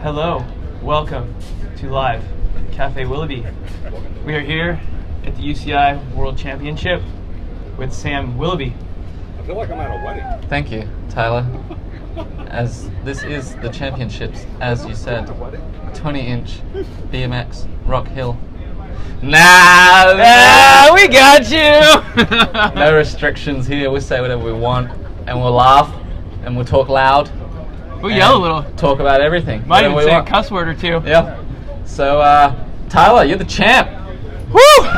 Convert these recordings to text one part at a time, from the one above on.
Hello, welcome to Live Cafe Willoughby. We are here at the UCI World Championship with Sam Willoughby. I feel like I'm at a wedding. Thank you, Tyler. As this is the championships, as you said, 20-inch BMX Rock Hill. Nah, we got you. no restrictions here. We'll say whatever we want, and we'll laugh, and we'll talk loud. We'll yell a little. Talk about everything. Might even say a cuss word or two. Yeah. So, Tyler, you're the champ. Woo!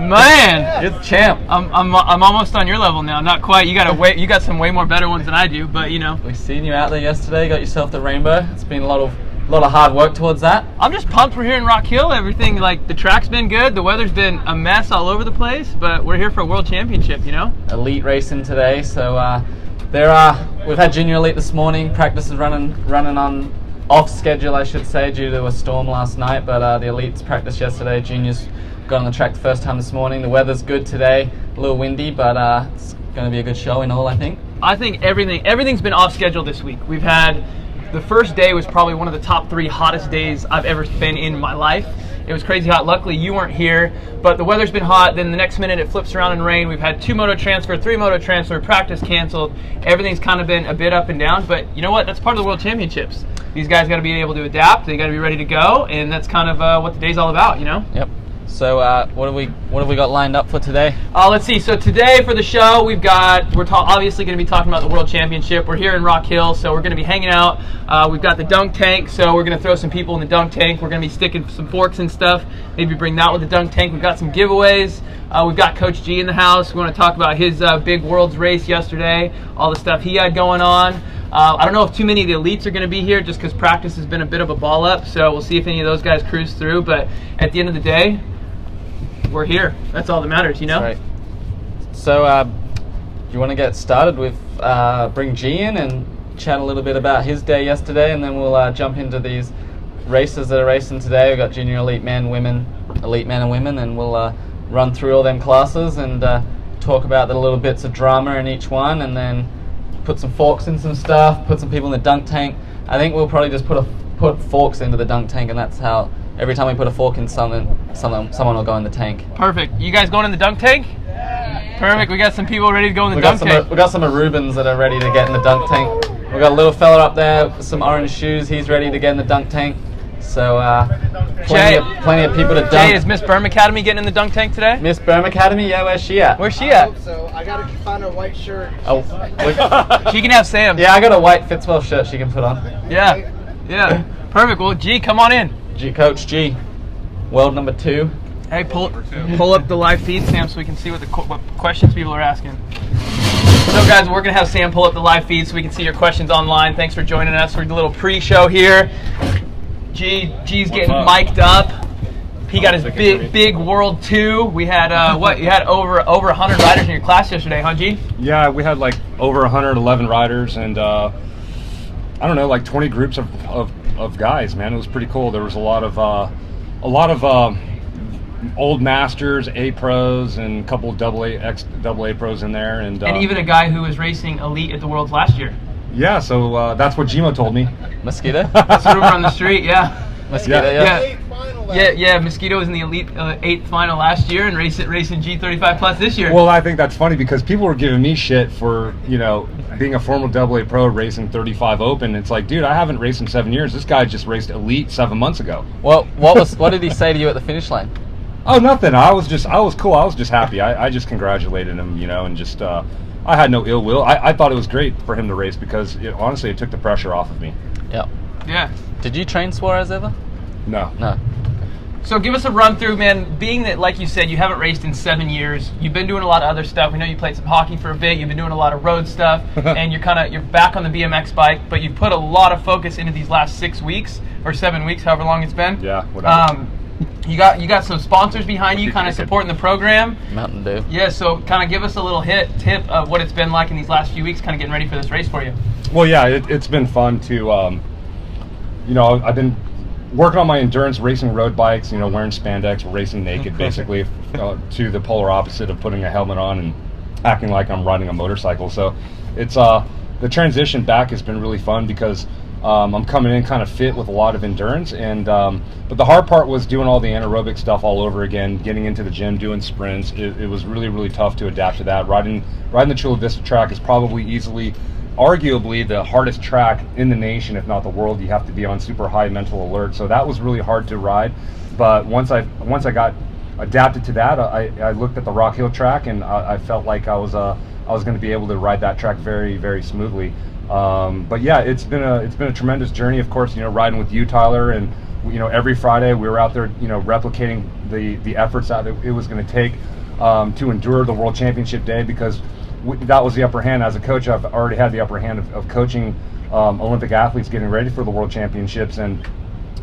Man, You're the champ. I'm almost on your level now. Not quite. You got some way more better ones than I do, but you know. We seen you out there yesterday. Got yourself the rainbow. It's been a lot of hard work towards that. I'm just pumped we're here in Rock Hill. Everything, like, the track's been good. The weather's been a mess all over the place, but we're here for a world championship, you know? Elite racing today, so we've had junior elite this morning. Practice is running on off schedule, I should say, due to a storm last night, but the elites practiced yesterday. Juniors got on the track the first time this morning. The weather's good today, a little windy, but it's going to be a good show in all, I think. I think everything's been off schedule this week. We've had, the first day was probably one of the top 3 hottest days I've ever been in my life. It was crazy hot. Luckily, you weren't here, but the weather's been hot. Then the next minute, it flips around and rain. We've had 2 moto transfer, 3 moto transfer, practice canceled. Everything's kind of been a bit up and down, but you know what? That's part of the World Championships. These guys got to be able to adapt. They got to be ready to go, and that's kind of what the day's all about, you know? Yep. So what have we got lined up for today? Let's see. So today for the show, we're obviously going to be talking about the World Championship. We're here in Rock Hill, so we're going to be hanging out. We've got the dunk tank, so we're going to throw some people in the dunk tank. We're going to be sticking some forks and stuff. Maybe bring that with the dunk tank. We've got some giveaways. We've got Coach G in the house. We want to talk about his big Worlds race yesterday, all the stuff he had going on. I don't know if too many of the elites are going to be here just because practice has been a bit of a ball up, so we'll see if any of those guys cruise through. But at the end of the day, we're here. That's all that matters, you know? That's right. So, do you want to get started with bring G in and chat a little bit about his day yesterday, and then we'll jump into these races that are racing today. We've got junior elite men, women, elite men and women, and we'll run through all them classes and talk about the little bits of drama in each one, and then put some forks in some stuff, put some people in the dunk tank. I think we'll probably just put forks into the dunk tank, and that's how every time we put a fork in someone will go in the tank. Perfect. You guys going in the dunk tank? Yeah. Perfect. We got some people ready to go in the dunk tank. We got some Rubens that are ready to get in the dunk tank. We got a little fella up there with some orange shoes. He's ready to get in the dunk tank. So plenty of people to dunk. Jay, is Miss Berm Academy getting in the dunk tank today? Miss Berm Academy? Yeah, where's she at? Where's she at? I hope so. I gotta find her white shirt. Oh, she can have Sam. Yeah, I got a white Fitzwell shirt she can put on. Yeah. Perfect. Well, G, come on in. Coach G, world number 2. Hey, pull up the live feed, Sam, so we can see what questions people are asking. So, guys, we're going to have Sam pull up the live feed so we can see your questions online. Thanks for joining us for the little pre-show here. G's getting mic'd up. He got his big World 2. We had, you had over 100 riders in your class yesterday, huh, G? Yeah, we had like over 111 riders, and I don't know, like 20 groups of guys, man. It was pretty cool. There was a lot of old masters, A pros, and a couple of double A pros in there, and even a guy who was racing elite at the Worlds last year. Yeah, so that's what Gmo told me. Mosquito? That's what we're on the street, yeah. Mosquito, Yeah, Mosquito was in the elite 8th final last year and racing G35 plus this year. Well, I think that's funny because people were giving me shit for, being a former AA pro racing 35 open. It's like, dude, I haven't raced in 7 years. This guy just raced elite 7 months ago. Well, what did he say to you at the finish line? Oh, nothing. I was cool. I was just happy. I just congratulated him, and just I had no ill will. I thought it was great for him to race because honestly it took the pressure off of me. Yeah. Did you train Suarez ever? No. So give us a run through, man. Being that, like you said, you haven't raced in 7 years, you've been doing a lot of other stuff. We know you played some hockey for a bit. You've been doing a lot of road stuff, and you're back on the BMX bike. But you've put a lot of focus into these last 6 weeks or 7 weeks, however long it's been. Yeah, whatever. You got some sponsors behind you, kind of supporting the program. Mountain Dew. Yeah. So kind of give us a little tip of what it's been like in these last few weeks, kind of getting ready for this race for you. Well, yeah, it's been fun to, I've been working on my endurance, racing road bikes, wearing spandex, racing naked, basically, to the polar opposite of putting a helmet on and acting like I'm riding a motorcycle. So it's the transition back has been really fun because I'm coming in kind of fit with a lot of endurance, and but the hard part was doing all the anaerobic stuff all over again, getting into the gym, doing sprints. It was really, really tough to adapt to that. Riding the Chula Vista track is probably arguably the hardest track in the nation, if not the world. You have to be on super high mental alert, so that was really hard to ride. But once I got adapted to that, I looked at the Rock Hill track, and I felt like I was going to be able to ride that track very, very smoothly. But yeah, it's been a tremendous journey. Of course, riding with you, Tyler, and every Friday we were out there, replicating the efforts that it was going to take to endure the World Championship day, because that was the upper hand. As a coach, I've already had the upper hand of coaching Olympic athletes getting ready for the World Championships, and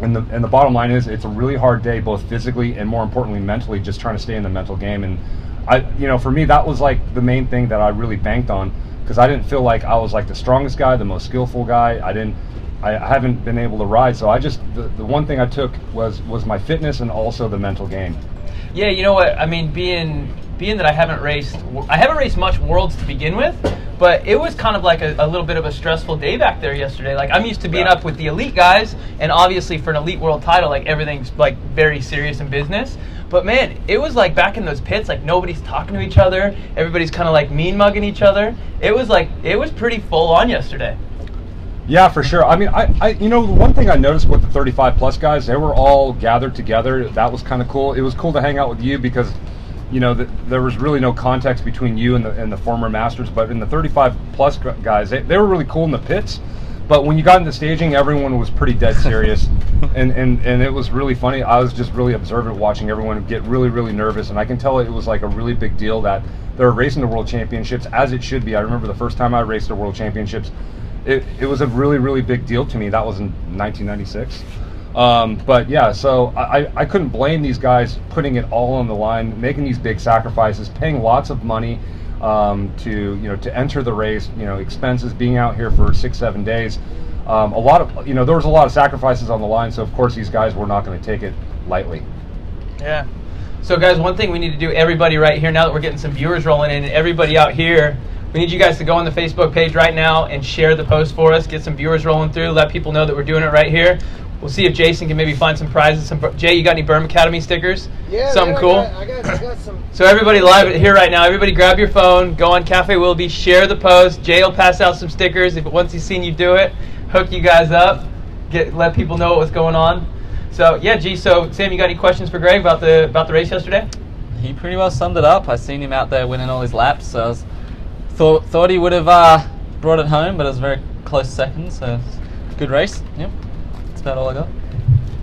the bottom line is it's a really hard day, both physically and more importantly mentally, just trying to stay in the mental game. And for me, that was like the main thing that I really banked on, because I didn't feel like I was like the strongest guy, the most skillful guy. I haven't been able to ride, so the one thing I took was my fitness and also the mental game. Yeah, you know what? I mean, being that I haven't raced much Worlds to begin with, but it was kind of like a little bit of a stressful day back there yesterday. Like, I'm used to being up with the elite guys, and obviously for an elite world title, like everything's like very serious in business. But man, it was like back in those pits, like nobody's talking to each other. Everybody's kind of like mean mugging each other. It was pretty full on yesterday. Yeah, for sure. I mean, the one thing I noticed with the 35 plus guys, they were all gathered together. That was kind of cool. It was cool to hang out with you because, there was really no context between you and the former masters. But in the 35 plus guys, they were really cool in the pits. But when you got into staging, everyone was pretty dead serious, and it was really funny. I was just really observant watching everyone get really, really nervous, and I can tell it was like a really big deal that they were racing the World Championships, as it should be. I remember the first time I raced the World Championships, it was a really, really big deal to me. That was in 1996. But yeah, so I couldn't blame these guys putting it all on the line, making these big sacrifices, paying lots of money to enter the race, expenses, being out here for 6-7 days. There was a lot of sacrifices on the line, so of course these guys were not going to take it lightly. Yeah. So guys, one thing we need to do, everybody right here, now that we're getting some viewers rolling in, and everybody out here, we need you guys to go on the Facebook page right now and share the post for us, get some viewers rolling through, let people know that we're doing it right here. We'll see if Jason can maybe find some prizes. Jay, you got any Berm Academy stickers? Yeah, something man, cool? I got some. So everybody live here right now, everybody grab your phone, go on Cafe Willoughby, share the post. Jay will pass out some stickers. Once he's seen you do it, hook you guys up, let people know what's going on. So yeah, so Sam, you got any questions for Greg about the race yesterday? He pretty well summed it up. I seen him out there winning all his laps, so I thought he would have brought it home, but it was a very close second, so good race. Yep. That's about all I got.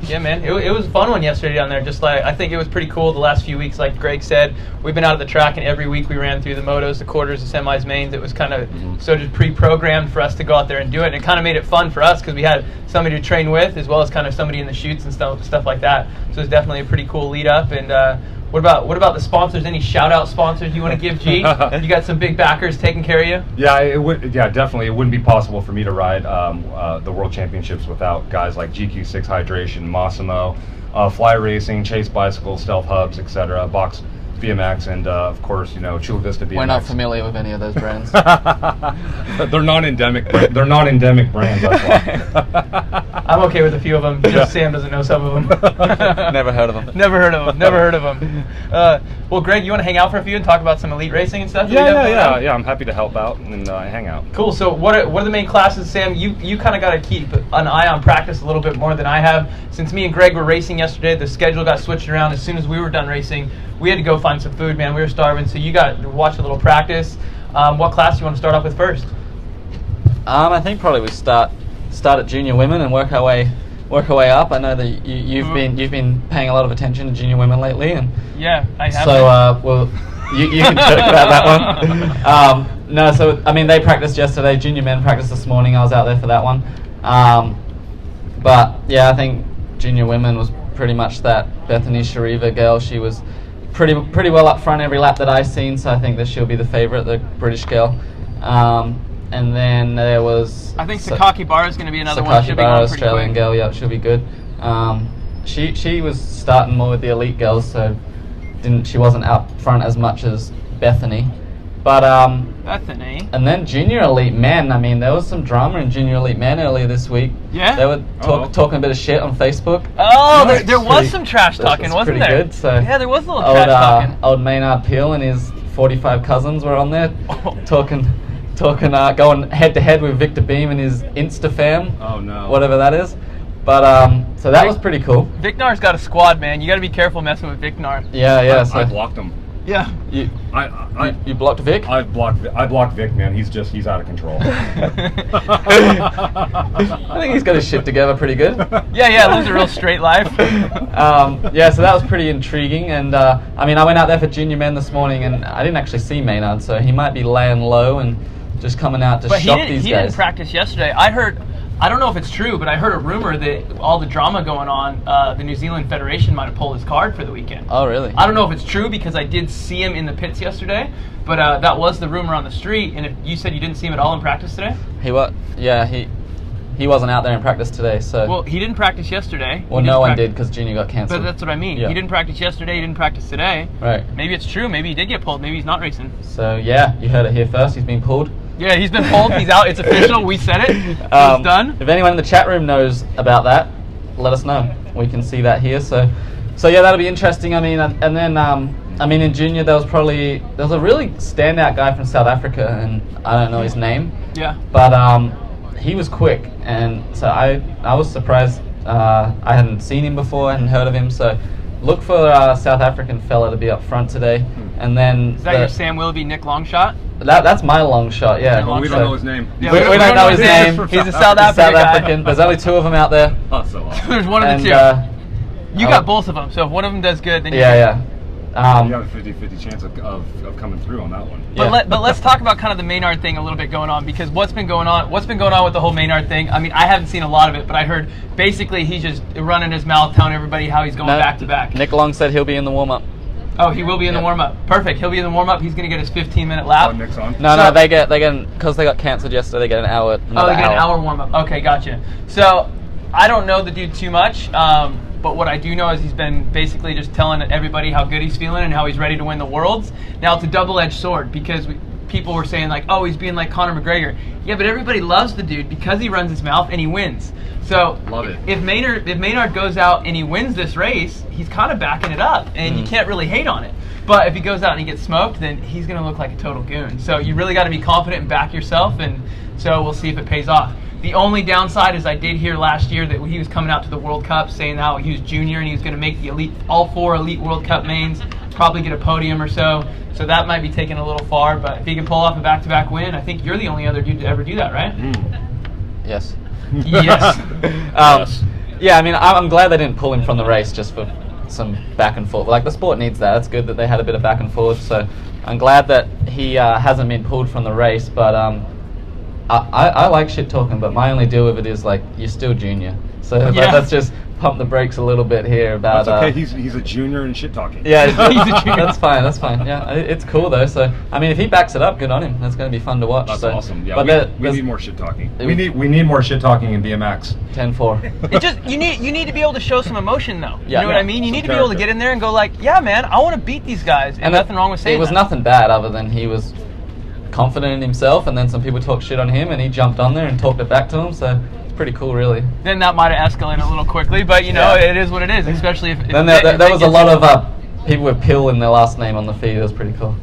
Yeah, man, it was a fun one yesterday down there. Just like, I think it was pretty cool the last few weeks. Like Greg said, we've been out of the track, and every week we ran through the motos, the quarters, the semis, mains. It was kind of sort of pre-programmed for us to go out there and do it, and it kind of made it fun for us because we had somebody to train with, as well as kind of somebody in the chutes and stuff like that. So it's definitely a pretty cool lead up. And what about the sponsors? Any shout out sponsors you want to give, G? You got some big backers taking care of you? Yeah, definitely. It wouldn't be possible for me to ride the World Championships without guys like GQ6 Hydration, Massimo, Fly Racing, Chase Bicycle, Stealth Hubs, etc. Box Bmx, and of course, Chula Vista Bmx. We're not familiar with any of those brands. They're non-endemic. They're non-endemic brands. That's why. I'm okay with a few of them. Just Sam doesn't know some of them. Never heard of them. Never heard of them. Well, Greg, you want to hang out for a few and talk about some elite racing and stuff? Yeah. I'm happy to help out and hang out. Cool. So what are the main classes, Sam? You kind of got to keep an eye on practice a little bit more than I have. Since me and Greg were racing yesterday, the schedule got switched around. As soon as we were done racing, we had to go find some food, man. We were starving, so you got to watch a little practice. What class do you want to start off with first? I think probably we start at junior women and work our way up. I know that you've been paying a lot of attention to junior women lately, and yeah, I have. So you can talk about that one. No, so I mean they practiced yesterday. Junior men practiced this morning. I was out there for that one. But yeah, I think junior women was pretty much that Bethany Shariva girl. She was pretty well up front every lap that I've seen, so I think that she'll be the favorite, the British girl. And then there was... I think Sakaki Barra is going to be another one. Sakaki Barra, Australian girl, yeah, she'll be good. She was starting more with the elite girls, so she wasn't out front as much as Bethany. But That's an A. and then junior elite men. I mean, there was some drama in junior elite men earlier this week. Yeah? They were talking a bit of shit on Facebook. Oh, Nice. there was some trash talking, wasn't pretty there? good. So Yeah, there was a little trash talking. Old Maynard Peel and his 45 cousins were on there talking, going head to head with Victor Beam and his Insta fam. Oh no. Whatever that is. But so that was pretty cool. Vicnar's got a squad, man. You got to be careful messing with Vicnar. Yeah. I blocked him. Yeah. You blocked Vic? I blocked Vic, man. He's out of control. I think he's got his shit together pretty good. Yeah, lives a real straight life. Yeah, so that was pretty intriguing. And I mean, I went out there for junior men this morning, and I didn't actually see Maynard, so he might be laying low and just coming out to shock these guys. He didn't practice yesterday. I don't know if it's true, but I heard a rumor that all the drama going on, the New Zealand Federation might have pulled his card for the weekend. Oh, really? I don't know if it's true because I did see him in the pits yesterday, but that was the rumor on the street. And if you said you didn't see him at all in practice today? He wasn't out there in practice today, so. Well, he didn't practice yesterday. Well, no one did because junior got canceled. But that's what I mean. Yeah. He didn't practice yesterday. He didn't practice today. Right. Maybe it's true. Maybe he did get pulled. Maybe he's not racing. So yeah, you heard it here first. He's been pulled. Yeah, he's been pulled. He's out. It's official. We said it. He's done. If anyone in the chat room knows about that, let us know. We can see that here. So yeah, that'll be interesting. I mean, and then I mean, in junior there was a really standout guy from South Africa, and I don't know his name. Yeah. But he was quick, and so I was surprised. I hadn't seen him before, I hadn't heard of him. So look for a South African fella to be up front today, and then is that your Sam Willoughby, Nick Longshot? That's my long shot, yeah. Well, we don't know his name. Yeah, we don't know his name. He's a South African guy. There's only two of them out there. Oh, so awesome. There's one of the two. You got both of them, so if one of them does good, then you you have a 50-50 chance of coming through on that one. But let's talk about kind of the Maynard thing a little bit going on, because what's been going on with the whole Maynard thing. I mean, I haven't seen a lot of it, but I heard basically he's just running his mouth, telling everybody how he's going back to back. Nick Long said he'll be in the warm-up. Oh, he will be in the warm-up. Perfect. He'll be in the warm-up. He's going to get his 15-minute lap. Oh, Nick's on? No, they get because they got cancelled yesterday. They get an hour. They get an hour warm-up. Okay, gotcha. So I don't know the dude too much, but what I do know is he's been basically just telling everybody how good he's feeling and how he's ready to win the Worlds. Now, it's a double-edged sword because people were saying, like, oh, he's being like Conor McGregor. Yeah, but everybody loves the dude because he runs his mouth and he wins. So love it. If Maynard goes out and he wins this race, he's kind of backing it up, and you can't really hate on it. But if he goes out and he gets smoked, then he's going to look like a total goon. So you really got to be confident and back yourself, and so we'll see if it pays off. The only downside is I did hear last year that he was coming out to the World Cup saying how he was junior and he was going to make the all four elite World Cup mains, probably get a podium or so. So that might be taken a little far, but if he can pull off a back-to-back win, I think you're the only other dude to ever do that, right? Yes. Yes. Yeah, I mean, I'm glad they didn't pull him from the race just for some back and forth. Like, the sport needs that. It's good that they had a bit of back and forth. So I'm glad that he hasn't been pulled from the race. But I like shit talking, but my only deal with it is, like, you're still junior. So let's just pump the brakes a little bit here about. That's okay. He's a junior and shit talking. Yeah, he's a junior. That's fine. Yeah, it's cool though. So I mean, if he backs it up, good on him. That's going to be fun to watch. That's awesome. Yeah, but we need more shit talking. We need more shit talking in BMX. 10-4. It just you need to be able to show some emotion though. Yeah. You know what I mean? You need to be able to get in there and go like, yeah, man, I want to beat these guys, and nothing wrong with saying that. It was nothing bad other than he was confident in himself, and then some people talked shit on him, and he jumped on there and talked it back to him. So. Pretty cool, really. Then that might have escalated a little quickly, but you know, it is what it is. Especially if then there was a lot of people with Pill in their last name on the feed. It was pretty cool.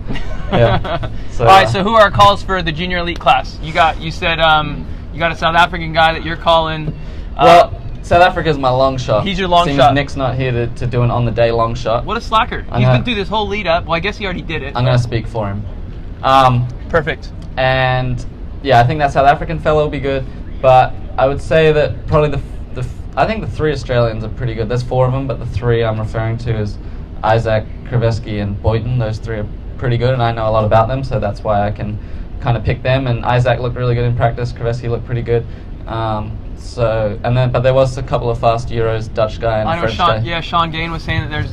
Yeah. So, all right. So who are our calls for the junior elite class? You said you got a South African guy that you're calling. Well, South Africa's my long shot. He's your long Seems shot. Nick's not here to do an on the day long shot. What a slacker! He's been through this whole lead up. Well, I guess he already did it. I'm gonna speak for him. Perfect. And yeah, I think that South African fellow will be good, but I would say that probably I think the three Australians are pretty good. There's four of them, but the three I'm referring to is Isaac, Krivetsky, and Boynton. Those three are pretty good, and I know a lot about them, so that's why I can kind of pick them. And Isaac looked really good in practice. Krivetsky looked pretty good. But there was a couple of fast Euros, Dutch guy and a French guy. Yeah, Sean Gain was saying that there's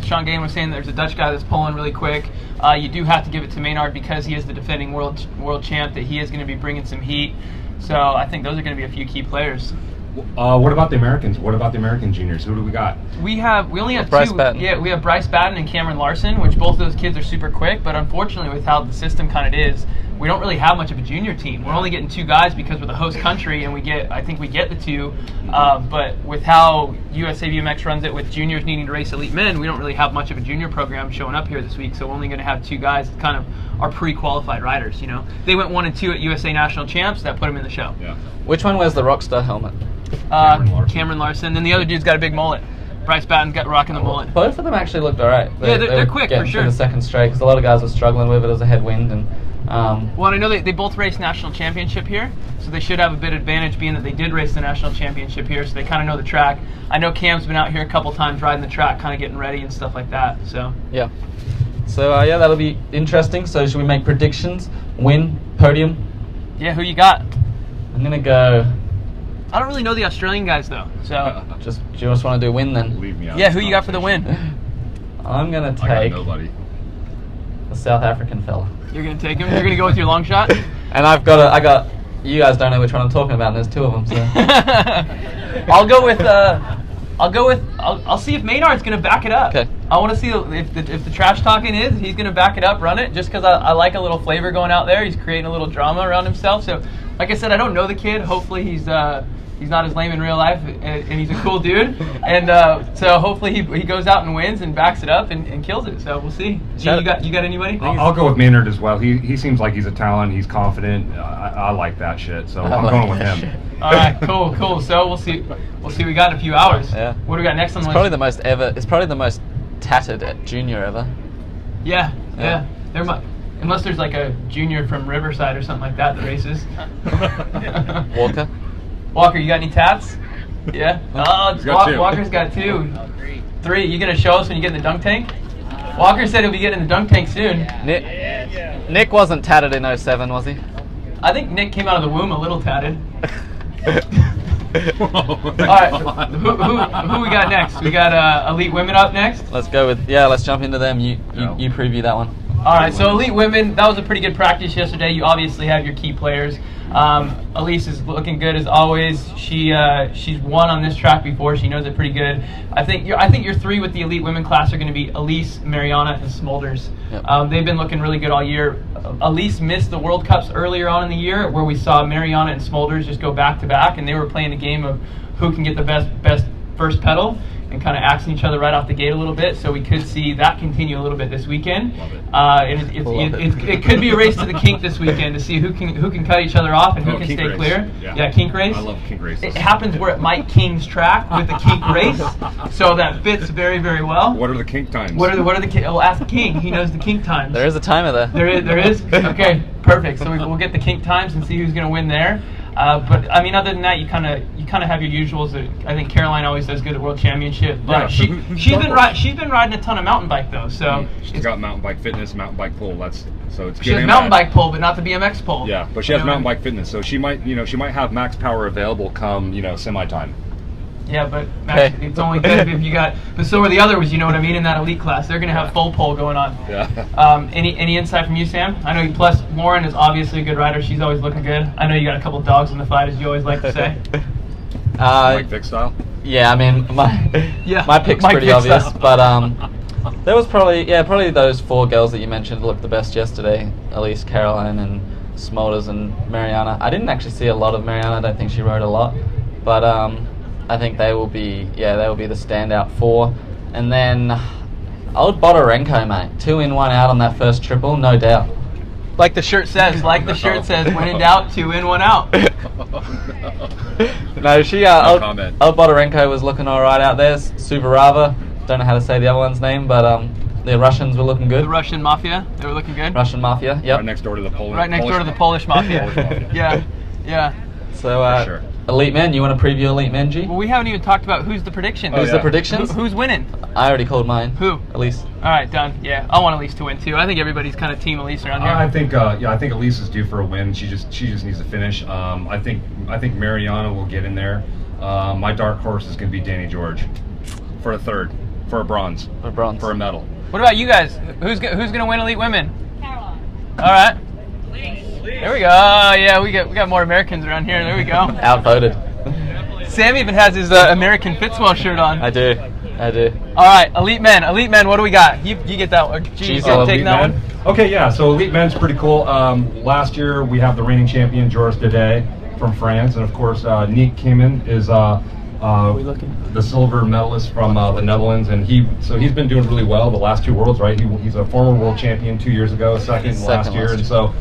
a Dutch guy that's pulling really quick. You do have to give it to Maynard because he is the defending world champ. That he is going to be bringing some heat. So I think those are going to be a few key players. What about the Americans? What about the American juniors? Who do we got? We only have Bryce two. Batten. Yeah, we have Bryce Batten and Cameron Larson, which both of those kids are super quick. But unfortunately, with how the system kind of is, we don't really have much of a junior team. We're only getting 2 guys because we're the host country, and I think we get the 2. But with how USA BMX runs it, with juniors needing to race elite men, we don't really have much of a junior program showing up here this week. So we're only going to have 2 guys that kind of are pre-qualified riders. You know, they went 1 and 2 at USA National Champs. That put them in the show. Yeah. Which one wears the Rockstar helmet? Cameron Larson. Then the other dude's got a big mullet. Bryce Batten's got rocking the mullet. Both of them actually looked alright. They're quick for sure. The second straight because a lot of guys were struggling with it as a headwind. And well, I know they both raced national championship here, so they should have a bit of advantage being that they did race the national championship here, so they kind of know the track. I know Cam's been out here a couple times riding the track, kind of getting ready and stuff like that. So yeah. So yeah, that'll be interesting. So should we make predictions? Win, podium? Yeah, who you got? I'm gonna go. I don't really know the Australian guys though, so Do you just want to do win then? Leave me out. yeah, who you got for the win? I'm gonna I got take nobody. the South African fella. You're gonna take him. You're gonna go with your long shot. And I got. You guys don't know which one I'm talking about. And there's 2 of them. So. I'll go with. I'll see if Maynard's gonna back it up. Okay. I want to see if the trash talking is he's gonna back it up, run it. Just because I like a little flavor going out there. He's creating a little drama around himself. So, like I said, I don't know the kid. Hopefully he's not as lame in real life, and he's a cool dude. And so hopefully he goes out and wins and backs it up and kills it. So we'll see. G, you got anybody? I'll go with Maynard as well. He seems like he's a talent. He's confident. I like that shit. So I'm going with him. All right, cool. So we'll see what we got in a few hours. Yeah. What do we got next on the list? It's probably the most tattered at junior ever. Yeah. There might, unless there's like a junior from Riverside or something like that races. Walker, you got any tats? Yeah. Oh, got 2. Walker's got 2. 3. You gonna show us when you get in the dunk tank? Walker said he'll be getting in the dunk tank soon. Nick wasn't tatted in 07, was he? I think Nick came out of the womb a little tatted. All right, who we got next? We got Elite Women up next. Let's jump into them. You preview that one. All right, so Elite Women, that was a pretty good practice yesterday. You obviously have your key players. Elise is looking good as always. She's won on this track before. She knows it pretty good. I think your 3 with the Elite Women class are going to be Elise, Mariana, and Smulders. Yep. They've been looking really good all year. Elise missed the World Cups earlier on in the year, where we saw Mariana and Smulders just go back to back, and they were playing a game of who can get the best first pedal, and kind of axing each other right off the gate a little bit. So we could see that continue a little bit this weekend. Love it. And it could be a race to the kink this weekend to see who can cut each other off and who can kink stay race. clear. Yeah. Kink race. I love kink races. It happens we're at Mike King's track with the kink race, so that fits very, very well. What are the kink times? What are the kink? Well, ask King. He knows the kink times. There is a timer there. There is. Okay, perfect. So we'll get the kink times and see who's going to win there. But I mean, other than that, you kind of have your usuals. I think Caroline always does good at World Championship, but she's been riding a ton of mountain bike though. So she's got mountain bike fitness, mountain bike pull. It's she has mountain bike pull, but not the BMX pull. Yeah, but she has mountain bike fitness, so she might have max power available come semi time. Yeah, but Max, it's only good if you got. But so are the others. You know what I mean? In that elite class, they're going to have full pull going on. Yeah. Any insight from you, Sam? I know. Plus, Lauren is obviously a good rider. She's always looking good. I know you got a couple dogs in the fight, as you always like to say. Mike Vick style. Yeah, I mean my pick's Mike pretty Vick obvious, style. but there was probably those 4 girls that you mentioned looked the best yesterday. Elise, Caroline, and Smulders and Mariana. I didn't actually see a lot of Mariana. I don't think she rode a lot, but I think they will be the standout 4. And then old Bodorenko, mate, 2 in 1 out on that first triple, no doubt. Like the shirt says, when in doubt, 2 in 1 out. No, she old Bodorenko was looking all right out there. Suvarava, don't know how to say the other one's name, but the Russians were looking good. The Russian Mafia, they were looking good. Russian Mafia, yep. Right next door to the Polish. Right next door to the Polish Mafia. Yeah. So, sure. Elite Men, you want to preview Elite Men, G? Well, we haven't even talked about who's the prediction. Who's the predictions? Who's winning? I already called mine. Who? Elise. All right, done. Yeah, I want Elise to win too. I think everybody's kind of team Elise around here. I think Elise is due for a win. She just needs to finish. I think Mariana will get in there. My dark horse is going to be Danny George for a third, for a bronze, for a medal. What about you guys? Who's going to win Elite Women? Caroline. All right. There we go. Oh, yeah, we got more Americans around here. There we go. Outvoted. Sam even has his American Fitzwell shirt on. I do. All right, Elite Men. Elite Men, what do we got? You get that one. Jeez, Take that one. Okay, yeah, so Elite Men's pretty cool. Last year we have the reigning champion, Joris Dede from France, and of course, Nick Kimmen is the silver medalist from the Netherlands, and he's been doing really well the last two worlds, right? He's a former world champion 2 years ago, second last year, and so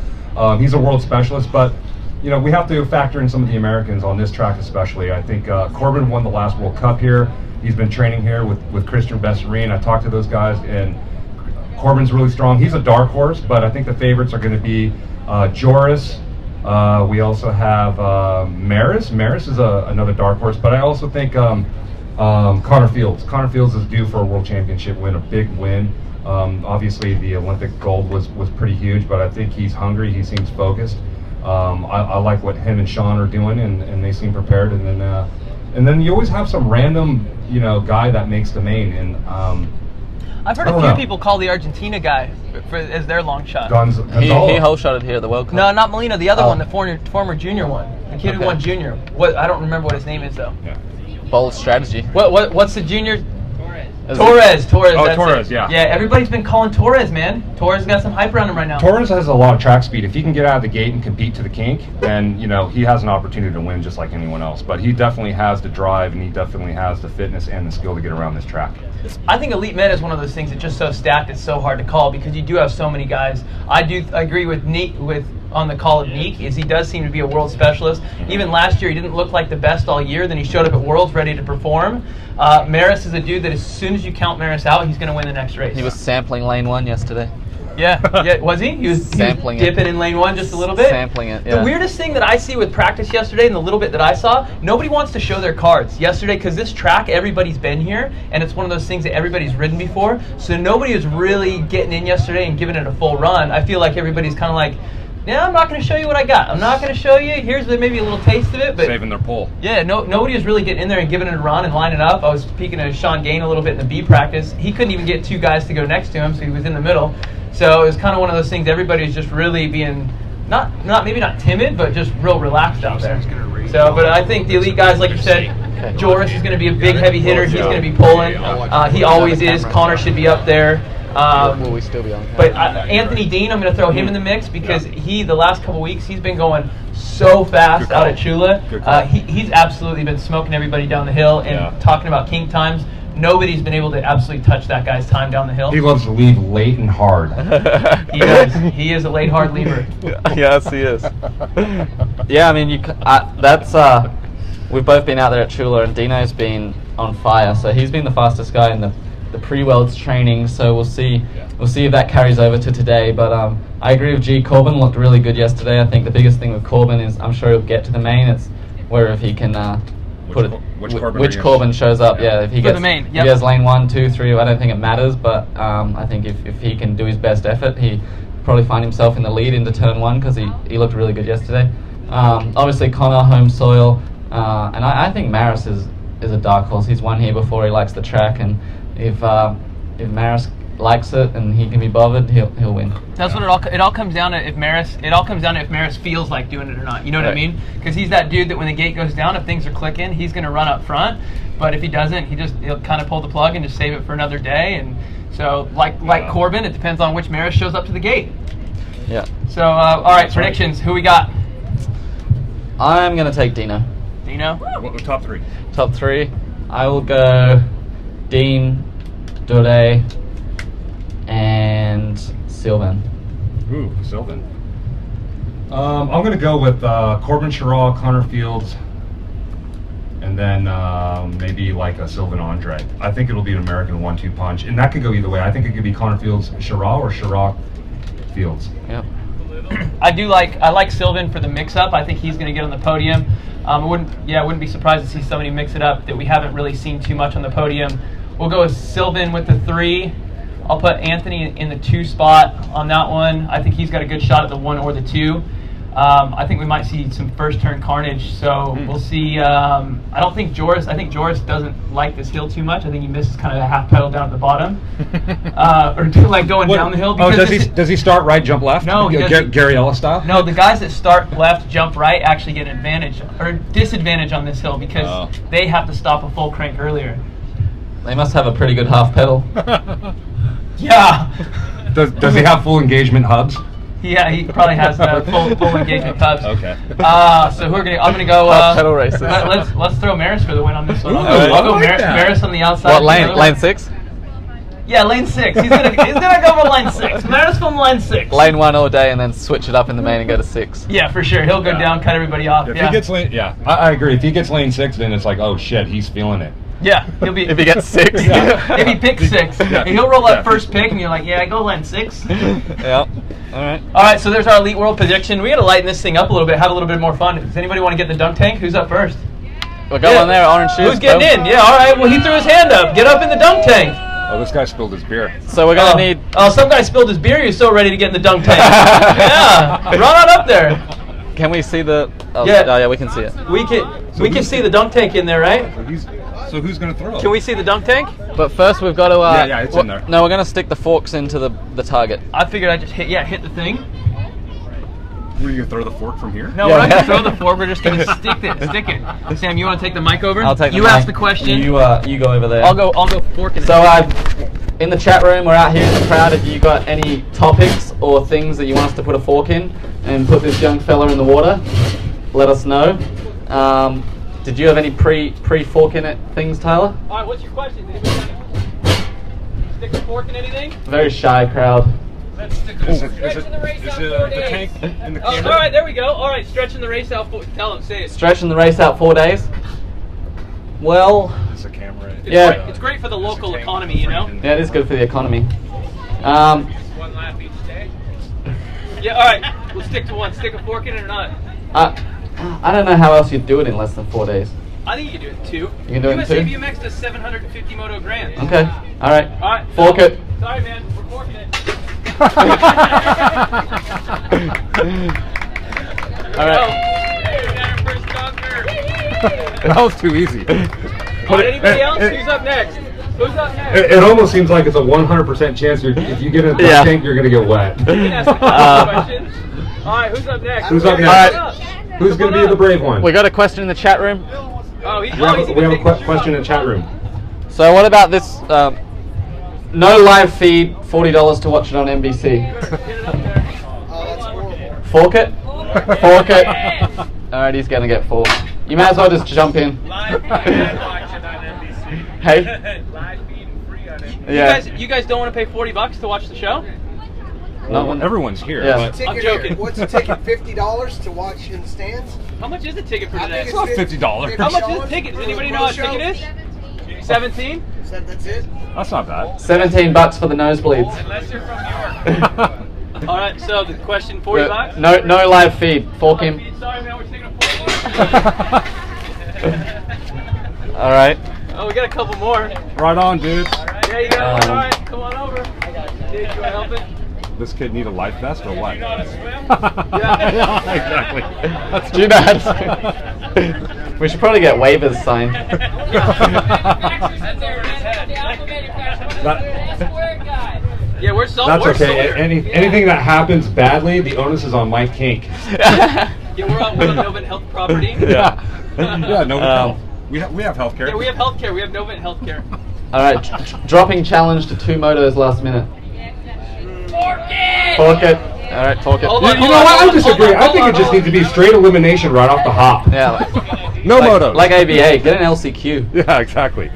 he's a world specialist. But you know, we have to factor in some of the Americans on this track, especially. I think Corbin won the last World Cup here. He's been training here with Christian Besserin. I talked to those guys, and Corbin's really strong. He's a dark horse, but I think the favorites are going to be Joris. We also have Maris. Maris is another dark horse, but I also think Connor Fields. Connor Fields is due for a world championship win, a big win. Obviously, the Olympic gold was pretty huge, but I think he's hungry. He seems focused. I like what him and Sean are doing, and they seem prepared. And then you always have some random, guy that makes the main. And I've heard a few people call the Argentina guy as their long shot. He whole shotted here at the World Cup. No, not Molina. The other one, the former junior one, the kid who won junior. I don't remember what his name is though. Yeah. Bold strategy. What's the junior? Torres. Torres. Oh, Torres, yeah. Yeah, everybody's been calling Torres, man. Torres got some hype around him right now. Torres has a lot of track speed. If he can get out of the gate and compete to the kink, then he has an opportunity to win just like anyone else. But he definitely has the drive, and he definitely has the fitness and the skill to get around this track. I think Elite Men is one of those things that's just so stacked it's so hard to call because you do have so many guys. I do agree with Neek on the call of Neek is he does seem to be a world specialist. Even last year he didn't look like the best all year. Then he showed up at Worlds ready to perform. Maris is a dude that as soon as you count Maris out, he's going to win the next race. He was sampling lane 1 yesterday. Yeah, was he? He was sampling dipping in lane 1 just a little bit? Sampling it, yeah. The weirdest thing that I see with practice yesterday and the little bit that I saw, nobody wants to show their cards yesterday because this track, everybody's been here, and it's one of those things that everybody's ridden before, so nobody is really getting in yesterday and giving it a full run. I feel like everybody's kind of like, yeah, I'm not going to show you what I got. I'm not going to show you. Here's maybe a little taste of it. But saving their pole. Yeah, nobody is really getting in there and giving it a run and lining up. I was speaking to Sean Gain a little bit in the B practice. He couldn't even get two guys to go next to him, so he was in the middle. So it was kind of one of those things. Everybody's just really being maybe not timid, but just real relaxed out there. So, but I think the elite guys, like you said, Joris is going to be a big heavy hitter. He's going to be pulling. He always is. Connor should be up there. Will we still be on? But Anthony Dean, I'm going to throw him in the mix because the last couple weeks, he's been going so fast out at Chula. He's absolutely been smoking everybody down the hill and talking about kink times. Nobody's been able to absolutely touch that guy's time down the hill. He loves to leave late and hard. He does. He is a late hard leaver. Yes, he is. Yeah, I mean, we've both been out there at Chula, and Dino's been on fire. So he's been the fastest guy in the pre-Worlds training. So we'll see if that carries over to today. But I agree with G. Corbin looked really good yesterday. I think the biggest thing with Corbin is I'm sure he'll get to the main. It's where if he can which Corbin shows up. Yeah, if he gets the main. If he has lane 1, 2, 3. I don't think it matters. But I think if he can do his best effort, he probably find himself in the lead into turn 1 because he looked really good yesterday. Obviously Connor, home soil, and I think Maris is a dark horse. He's won here before. He likes the track, and if Maris likes it and he can be bothered, he'll win. That's what it all comes down to. If Maris feels like doing it or not, you know what I mean? Because he's that dude that when the gate goes down, if things are clicking, he's going to run up front. But if he doesn't, he'll kind of pull the plug and just save it for another day. And so, like Corbin, it depends on which Maris shows up to the gate. Yeah. So, all right, predictions. Who we got? I'm going to take Dino. Top 3. Top 3. I will go Dean, Dore, and Sylvan. Ooh, Sylvan. I'm going to go with Corbin Sherraw, Connor Fields, and then maybe like a Sylvan Andre. I think it'll be an American 1-2 punch, and that could go either way. I think it could be Connor Fields Sherraw or Sherraw Fields. Yep. I like Sylvan for the mix-up. I think he's going to get on the podium. I wouldn't be surprised to see somebody mix it up that we haven't really seen too much on the podium. We'll go with Sylvan with the 3. I'll put Anthony in the 2 spot on that one. I think he's got a good shot at the 1 or the 2. I think we might see some first turn carnage. So we'll see. I don't think Joris. I think Joris doesn't like this hill too much. I think he misses kind of a half pedal down at the bottom, or like going down the hill. Oh, does he start right, jump left? No, he doesn't. Gary Ellis style. No, the guys that start left, jump right, actually get an advantage or disadvantage on this hill because they have to stop a full crank earlier. They must have a pretty good half pedal. Yeah. Does he have full engagement hubs? Yeah, he probably has full engagement hubs. Okay. So I'm gonna go. Pedal races. Let's throw Maris for the win on this one. Ooh, I'll go like Maris on the outside. What lane? Lane 6? Yeah, lane 6. He's gonna go for lane 6. Maris from lane 6. Lane 1 all day, and then switch it up in the main and go to 6. Yeah, for sure. He'll go down, cut everybody off. If he gets lane, I agree. If he gets lane 6, then it's like, oh shit, he's feeling it. Yeah, he'll be. If he gets 6. If he picks 6, and he'll roll that first pick, and you're like, yeah, go lane 6. Yeah. All right. All right. So there's our Elite World prediction. We got to lighten this thing up a little bit, have a little bit more fun. Does anybody want to get in the dunk tank? Who's up first? We'll go on there, orange shoes. Who's getting in? Yeah. All right. Well, he threw his hand up. Get up in the dunk tank. Oh, this guy spilled his beer. So we're gonna need. Oh, some guy spilled his beer. He's so ready to get in the dunk tank. Yeah. Run on up there. Can we see the? Oh, Yeah. Oh, yeah, we can see it. We can see the dunk tank in there, right? So who's gonna throw? Can we see the dunk tank? But first, we've got to. Yeah, it's in there. No, we're gonna stick the forks into the target. I figured I'd just hit the thing. Were you gonna throw the fork from here? No, we're not gonna throw the fork. We're just gonna stick it. Sam, you want to take the mic over? I'll take the You mic. ask the question. You go over there. I'll go forking it. So in the chat room, we're out here in the crowd. If you got any topics or things that you want us to put a fork in and put this young fella in the water, let us know. Did you have any pre-fork in it things, Tyler? All right, what's your question? Did anybody stick a fork in anything? Very shy crowd. Let's stick Is it the tank in the camera? all right, there we go. All right, stretching the race out. Tell him, say it. Stretching the race out 4 days. Well, It's a camera. Yeah. It's great for the local economy, you know? yeah, it is good for the economy. One lap each day. Yeah, all right. We'll stick to one. Stick a fork in it or not? I don't know how else you'd do it in less than 4 days. I think you can do it in 2. You can do it in USA 2? Bmx does 750 moto grand. Okay. All right. All right. Fork it. Sorry, man. We're forking it. All right. Hey, we got our first dunker. That was too easy. Anybody else? Who's up next? Who's up next? It almost seems like it's a 100% chance if you get in the tank, you're gonna get wet. You can ask the questions. All right, who's up next? Who's up next? Who's gonna be the brave one? We got a question in the chat room. Oh, We have a question in the chat room. So what about this? No live feed, $40 to watch it on NBC. Oh, that's horrible. Fork it. Fork it. All right, he's gonna get forked. You may as well just jump in. Live feed and watch it on NBC. Hey. Live feed and free on NBC. Yeah. You guys don't want to pay $40 to watch the show? No, Everyone's here. Yeah. But Ticket I'm joking. here. What's the ticket? $50 to watch in the stands? How much is the ticket for I today? think not $50. How much is the ticket? Does anybody know what a ticket is? 17? That's it? that's not bad. $17 for the nosebleeds. Unless you're from New York. All right, so the question, $40? No live feed. Fork him. Sorry, man, we're taking a $40. All right. Oh, we got a couple more. Right on, dude. There you go. All right, come on over. Did you want to help it? This kid need a life vest or what? You know how to swim? Yeah, exactly. That's Too bad. We should probably get waivers signed. Yeah, we're so. That's we're okay. So Anything that happens badly, the onus is on Mike Kink. Yeah, we're on Novant Health property. Yeah. Yeah, no. We have healthcare. Yeah, we have healthcare. We have Novant Healthcare. All right, dropping challenge to 2 motos last minute. Fork it. All right, fork it. Hold You on, know what? I disagree. I think it just needs to be straight elimination right off the hop. Yeah, No motos. like ABA. Get an LCQ. Yeah, exactly.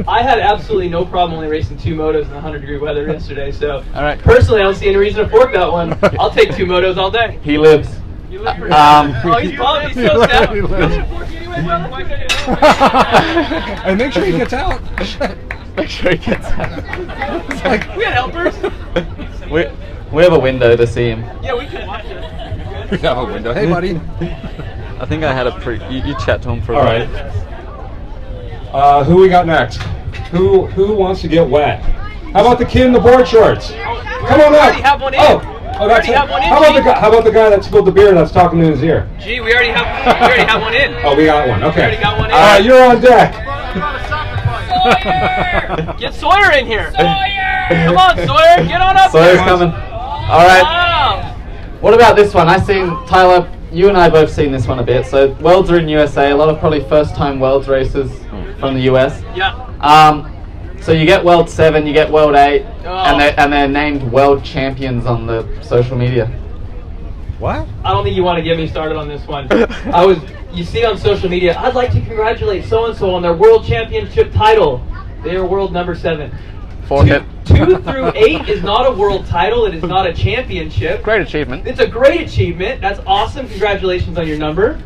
I had absolutely no problem only racing 2 motos in the 100-degree weather yesterday. So, All right. personally, I don't see any reason to fork that one. I'll take 2 motos all day. He lives. You live for Oh, he's bummed. He's so sad. He You're lives. gonna fork anyway, brother? Why can't you? And make sure he gets out. Make sure he gets out. We had helpers. We have a window to see him. Yeah, we can watch it. We have a window. Hey, buddy. I think I had a you chat to him for a All while. right. Who we got next? Who wants to get wet? How about the kid in the board shorts? Come on already up. have one in. Oh, Oh, that's already it. have one in. How about the guy that spilled the beer that's talking in his ear? Gee, we already have one in. Oh, we got one. Okay. We already got one in. All right, you're on deck. Sawyer! Get Sawyer in here. Sawyer! Come on, Sawyer. Get on up Sawyer's there. coming. All right. Wow. What about this one? I seen Tyler. You and I both seen this one a bit. So Worlds are in USA. A lot of probably first-time Worlds racers from the US. Yeah. So you get World 7, you get World 8, Oh. and they're named World Champions on the social media. What? I don't think you want to get me started on this one. You see on social media, I'd like to congratulate so-and-so on their World Championship title. They are world number 7. Fork it. 2 through 8 is not a world title. It is not a championship. Great achievement. It's a great achievement. That's awesome. Congratulations on your number.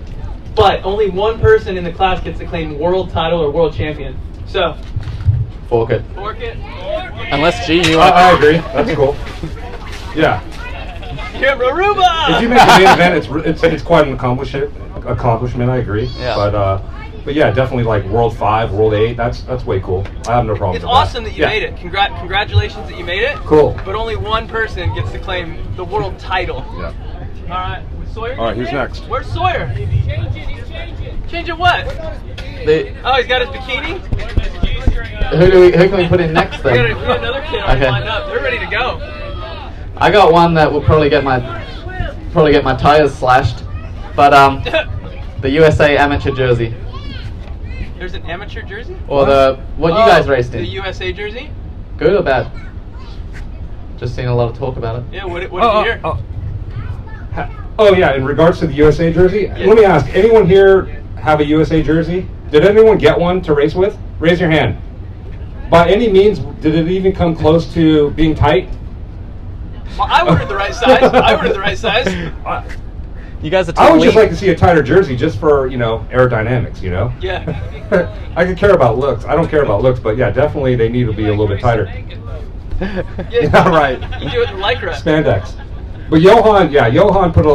But only one person in the class gets to claim world title or world champion. So, Fork it. fork it. Unless G, you I agree. That's cool. Yeah. Here, Aruba! If you make the main event, it's quite an accomplishment. I agree. Yeah. But yeah, definitely like World 5, World 8. That's way cool. I have no problem. It's with awesome that you Yeah. made it. Congratulations that you made it. Cool. But only one person gets to claim the world title. Yeah. All right, Sawyer. All right, who's there? next? Where's Sawyer? He's changing. Changing what? Oh, he's got his bikini. Who can we put in next We then? got another kid already Okay. lined up. They're ready to go. I got one that will probably get my tires slashed, but the USA amateur jersey There's an amateur jersey. or what you guys raced The in. USA jersey. Good or bad? Just seen a lot of talk about it. Yeah. What did you hear? Oh yeah, in regards to the USA jersey, let me ask, anyone here have a USA jersey? Did anyone get one to race with? Raise your hand. By any means, did it even come close to being tight? Well, I ordered the right size. You guys are too I would lean. just like to see a tighter jersey just for, aerodynamics, Yeah. I could care about looks. I don't care about looks, but yeah, definitely they need to be a little bit tighter. Yeah, right. You do it in Lycra. Spandex. But Johan put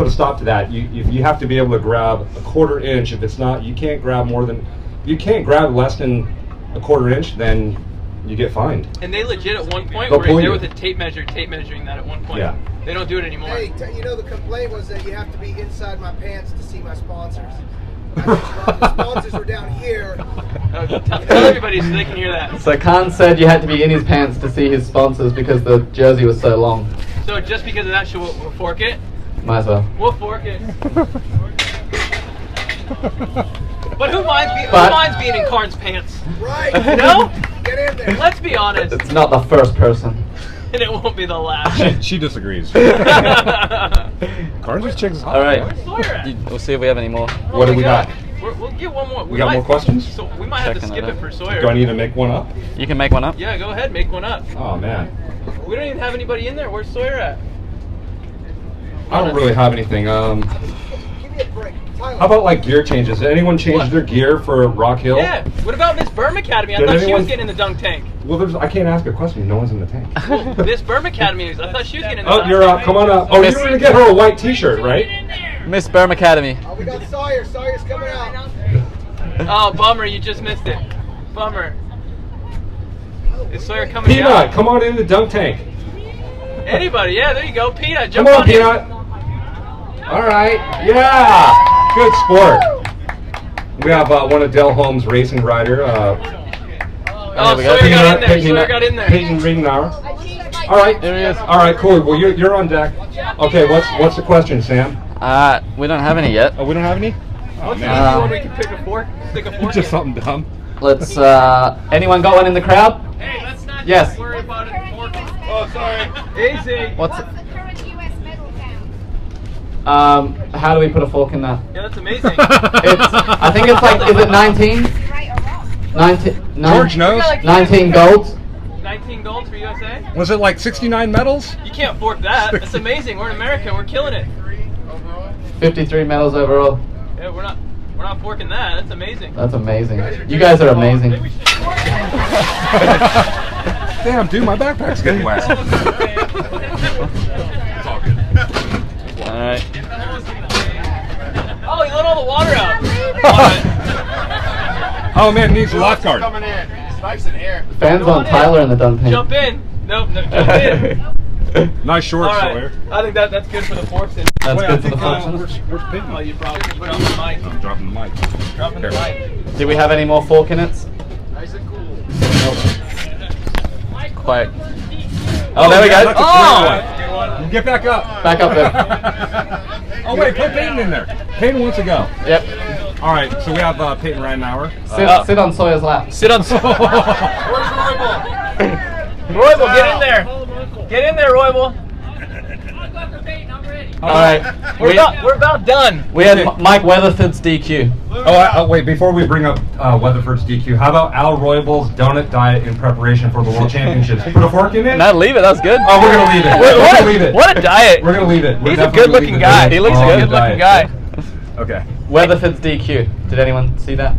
a stop to that. You have to be able to grab a 1/4 inch. If it's not, you can't grab less than a 1/4 inch, then you get fined. And they legit at one point They'll were pull there you. with a tape measuring that at one point. Yeah. They don't do it anymore. Hey, the complaint was that you have to be inside my pants to see my sponsors. The sponsors were down here. Tell everybody so they can hear that. So Khan said you had to be in his pants to see his sponsors because the jersey was so long. So just because of that, we'll fork it. Might as well. We'll fork it. But who minds being in Karn's pants? Right. No? Get in there. Let's be honest. It's not the first person. And it won't be the last. She disagrees. Carnes chicks. All right. Sawyer. We'll see if we have any more. What do we got? We'll get one more. We got more questions? So we might have to Checking skip it it out. for Sawyer. Do I need to make one up? You can make one up. Yeah, go ahead, make one up. Oh man, We don't even have anybody in there. Where's Sawyer at? I don't really have anything. Give me a break. Tyler. How about like gear changes? Did anyone change What? their gear for Rock Hill? Yeah. What about Miss Berm Academy? I Did thought she anyone- was getting in the dunk tank. Well, I can't ask a question. No one's in the tank. Well, Miss Berm Academy, I thought she was getting in the Oh, dunk you're tank. up. Come on up. Oh, Miss- you're gonna get her a white T-shirt, right? Miss Berm Academy. Oh, we got Sawyer. Sawyer's coming out. Oh, bummer, you just missed it. Bummer. Is Sawyer coming Peanut, down? come on in the dunk tank. Anybody? Yeah, there you go. Peanut, Come jump on, on in. Peanut. All right. Yeah. Good sport. We have one of Del Holmes' racing rider. Oh, we got Sawyer got in there. Peyton- Sawyer got in there. Peyton Ringnauer. All right. There he is. All right, cool. Well, you're on deck. Okay, what's the question, Sam? We don't have any yet. Oh, we don't have any? Oh, What's the man. easy one we can pick a fork? Stick a fork Just in? something dumb. Let's. Anyone got one in the crowd? Hey, let's not Yes. worry about it. Fork. Oh, sorry. Easy. What's? What's the current US medal count? How do we put a fork in that? Yeah, that's amazing. I think it's like. Is it 19? Right or wrong? 19. George knows. 19 golds. 19 golds for USA? Was it like 69 medals? You can't fork that. That's amazing. We're in America. We're killing it. 53 medals overall. Yeah, we're not forking that. That's amazing. That's amazing. You guys are amazing. Maybe we should fork it. Damn, dude, my backpack's getting wet. All right. Oh, he let all the water out. Oh man, needs a lifeguard. Coming in. It's nice in here. Fans want Tyler in the dunk tank. Jump in. Nope, no, jump in. Nice shorts, All right. Sawyer. I think that's good for the forks. And That's Wait, good I for the think, forks. where's Peyton? oh, you probably should put on the mic. I'm dropping the mic. Dropping the Here. mic. Do we have any more fork in it? Nice and cool. Quite. Oh, there we yeah, go. that's a Oh! clear one. Get back up. Back up there. Oh wait, put Peyton in there. Peyton wants to go. Yep. All right, so we have Peyton Ridenauer. Sit on Sawyer's lap. Sit on. Where's Roybal? Roybal, get in there. Get in there, Roybal. All right. We're about done. We had Mike Weatherford's DQ. Oh, wait, before we bring up Weatherford's DQ, how about Al Roybal's donut diet in preparation for the World Championships? Put a fork in it? No, leave it. That was good. Oh, we're going to leave it. We're going to leave it. What a diet. We're going to leave it. We're He's a definitely good-looking leaving guy. it. He looks Oh, a the good-looking diet. guy. Okay. Weatherford's DQ. Did anyone see that?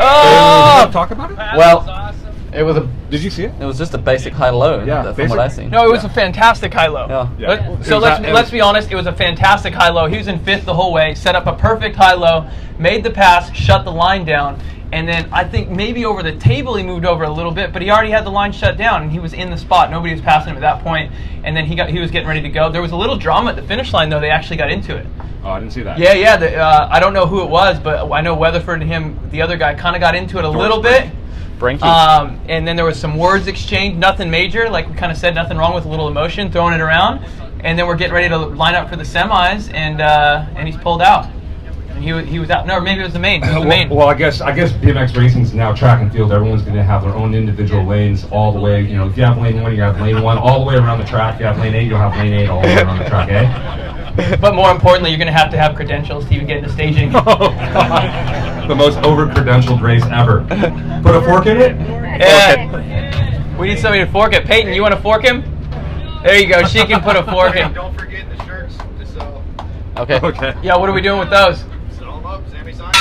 Oh! Talk about it? Well, it was a. Did you see it? It was just a basic high-low. Yeah, from basic. what I seen. No, it was a fantastic high-low. Yeah. So let's be honest. It was a fantastic high-low. He was in fifth the whole way. Set up a perfect high-low. Made the pass. Shut the line down. And then I think maybe over the table he moved over a little bit, but he already had the line shut down and he was in the spot. Nobody was passing him at that point. And then he was getting ready to go. There was a little drama at the finish line though. They actually got into it. Oh, I didn't see that. Yeah. I don't know who it was, but I know Weatherford and him, the other guy, kind of got into it a little bit. Brinky. And then there was some words exchanged, nothing major, like we kind of said, nothing wrong with a little emotion, throwing it around. And then we're getting ready to line up for the semis, and he's pulled out. And he was out. No, maybe it was the main. It was the main. Well, I guess BMX racing's now track and field. Everyone's going to have their own individual lanes all the way. You know, if you have lane 1, you have lane 1 all the way around the track. If you have lane 8, you'll have lane 8 all the way around the track, eh? But more importantly, you're going to have credentials to even get into staging. The most over-credentialed race ever. Put a fork in it? Yeah. We need somebody to fork it. Peyton, you want to fork him? There you go. She can put a fork in. Don't forget the shirts to sell. Okay. Okay. Yeah, what are we doing with those? Sell them up, Sammy sign.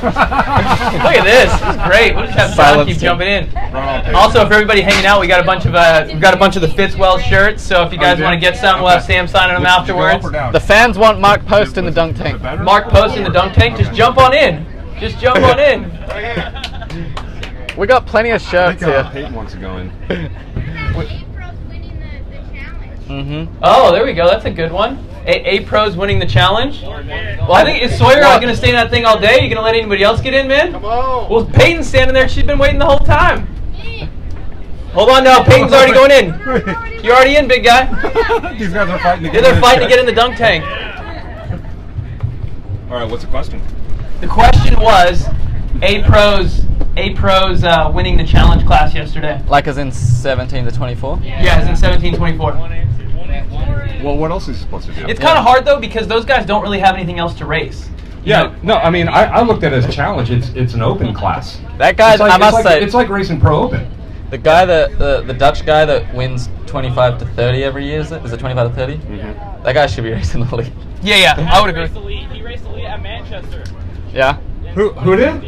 Look at this. This is great. We'll just have John Silence keep team. jumping in. Also, for everybody hanging out, we got a bunch of the Fitzwell shirts. So if you guys want to get some, we'll have Sam signing them afterwards. The fans want Mark Post in the dunk tank. Mark Post in the dunk tank. Just jump on in. Just jump on in. We got plenty of shirts here. Peyton wants to go in. A-Pro's winning the challenge. Mm-hmm. Oh, there we go. That's a good one. A-Pro's winning the challenge. Well, I think, is Sawyer going to stay in that thing all day? You going to let anybody else get in, man? Come on. Well, Peyton's standing there. She's been waiting the whole time. Hold on now. Peyton's already going in. You're already in, big guy. These guys are fighting to Yeah, get they're in. fighting to get in the dunk tank. All right, what's the question? The question was, A-Pro's winning the challenge class yesterday. Like as in 17 to 24? Yeah, it's in 1724. Well, what else is he supposed to do? It's kind of hard though because those guys don't really have anything else to race. You Yeah, know, no, I mean, I looked at it as a challenge. It's an open class. That guy, It's like, I must it's like, say, it's like racing pro open. the guy that the Dutch guy that wins 25 to 30 every year, is it 25 to 30? Mm-hmm. That guy should be racing the league. Yeah, I would agree. He raced the lead at Manchester. Yeah. Who did?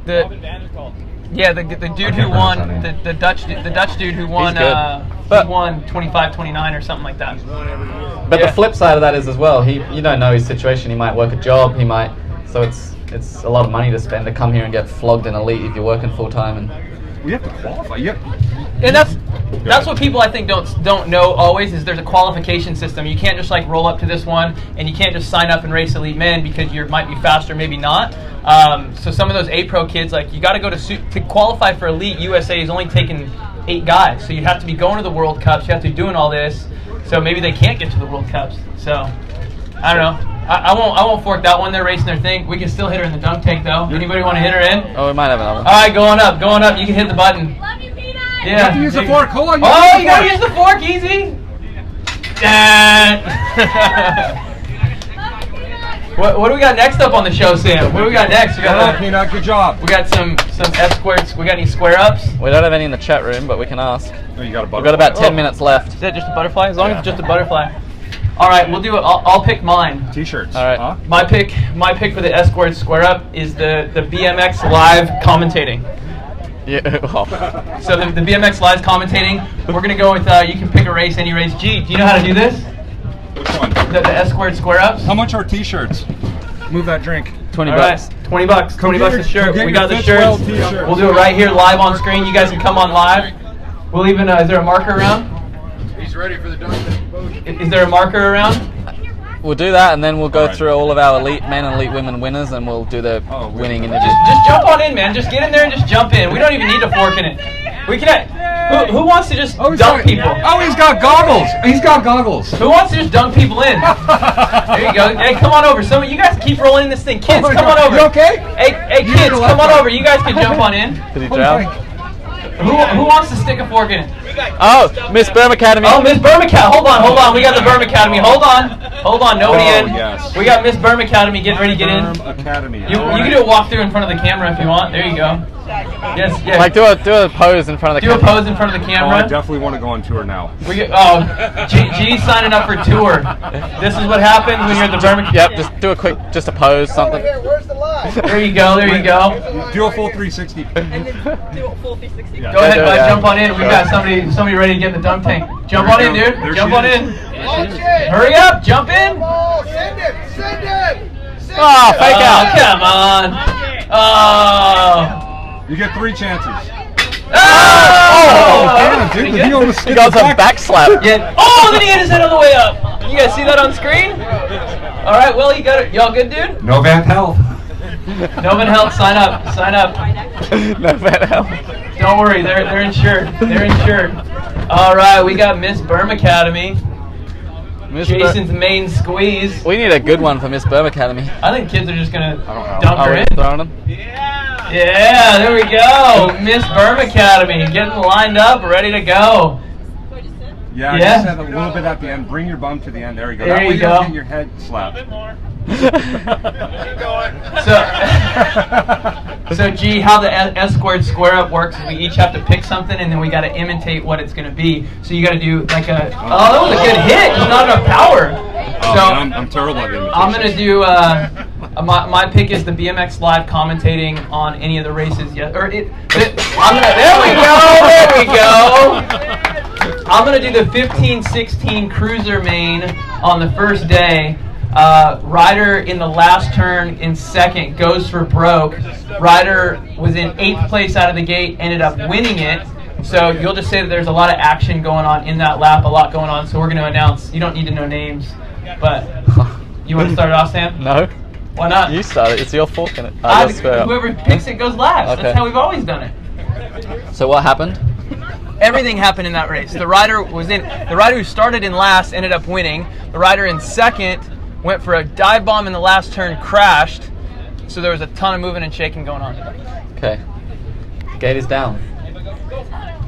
The Vanderkalt. yeah, the dude who won the Dutch dude who won He's good. he won 25-29 or something like that. But Yeah. the flip side of that is as well, you don't know his situation. He might work a job. He might, so it's a lot of money to spend to come here and get flogged in elite if you're working full time. And We have to qualify. Yep. And that's what people I think don't know always is there's a qualification system. You can't just like roll up to this one and you can't just sign up and race elite men because you might be faster, maybe not. So some of those A-Pro kids, like you got to go to qualify for elite. USA is only taking 8 guys, so you have to be going to the World Cups. You have to be doing all this. So maybe they can't get to the World Cups. So I don't know. I won't fork that one. They're racing their thing. We can still hit her in the dunk tank though. Anybody want to hit her in? oh, we might have another All one. right, going up. You can hit the button. Love you, Peanut. Yeah. You have to use the fork. Hold on. Oh, you gotta use the fork, easy. What do we got next up on the show, Sam? What do we got next? We got Peanut, good job. some F squares. We got any square ups? We don't have any in the chat room, but we can ask. Oh, you got a We've got about 10 minutes left. Is that just a butterfly? As long as it's just a butterfly. All right, we'll do it. I'll pick mine. T-shirts. All right. Huh? My pick for the S squared square up is the BMX live commentating. Yeah. Oh. So the BMX live commentating. We're gonna go with you can pick a race, any race. G, do you know how to do this? Which one? The S squared square ups. How much are T-shirts? Move that drink. 20 All bucks. right, $20. $20 a shirt. get We your got the Fitzwell shirts. t-shirts. We'll do it right here live on screen. You guys can come on live. We'll even. Is there a marker around? He's ready for the dunk tank. Is there a marker around? We'll do that, and then we'll go Alright. through all of our elite men and elite women winners, and we'll do the winning interview. Just jump on in, man. Just get in there and just jump in. We don't even need a fork in it. We can. Who wants to just dunk people? Oh, he's got goggles. He's got goggles. Who wants to just dunk people in? There you go. Hey, come on over. Some of you guys keep rolling in this thing. Kids, come on over. You okay? Hey, kids, come on over. You guys can jump on in. Did he drown? Who wants to stick a fork in it? Oh, Miss Burm Academy. Oh, Miss Burm Academy. Hold on. We got the Burm Academy. Hold on. Nobody Oh, in. yes. We got Miss Burm Academy getting ready to get in. Bmx Academy. You can do a walkthrough in front of the camera if you want. There you go. Yes. Like do a pose in front of the Do a camera. pose in front of the Oh, I camera. definitely want to go on tour now. G's signing up for tour. This is what happens when you're at the Burm Academy. Yep, just do a pose, something. Here, where's the line? There you go. Do a full 360. Go ahead, Yeah, bud. yeah. Jump on in. We've got somebody ready to get in the dunk tank. Jump on in, dude. There Jump she on is. in. Launch it! Hurry up. Jump in. Oh, send it! Oh, fake Oh, out. come on. Oh. You get 3 chances. Oh! Damn, dude, he almost He got some back slap. Yeah. Oh, then he hit his head on the way up. You guys see that on screen? All right, well, you got it. Y'all good, dude? No bad health. Novin Health, sign up. No bad help. Don't worry, they're insured. All right, we got Miss Burm Academy. Jason's main squeeze. We need a good one for Miss Burm Academy. I think kids are just gonna don't know. dump her in. Throwing them? Yeah, there we go. Miss Burm Academy getting lined up, ready to go. Yeah, Yeah. just have a little bit at the end. Bring your bum to the end. There you go. There That you way you go. don't get your head slapped. So G, how the S squared square up works is we each have to pick something and then we got to imitate what it's going to be. So you got to do like a, oh, that was a good hit, just not enough power. Oh, So man, I'm terrible at imitation. I'm going to do, my pick is the BMX Live commentating on any of the races. There we go. I'm going to do the 15-16 cruiser main on the first day. Ryder in the last turn in second goes for broke. Ryder was in 8th place out of the gate, ended up winning it. So you'll just say that there's a lot of action going on in that lap, a lot going on. So we're going to announce, you don't need to know names, but you want to start it off, Sam? No. Why not? You start it. It's your fork in it. Whoever picks it goes last. Okay. That's how we've always done it. So what happened? Everything happened in that race. The rider who started in last ended up winning. The rider in second went for a dive bomb in the last turn, crashed. So there was a ton of moving and shaking going on. Okay. Gate is down.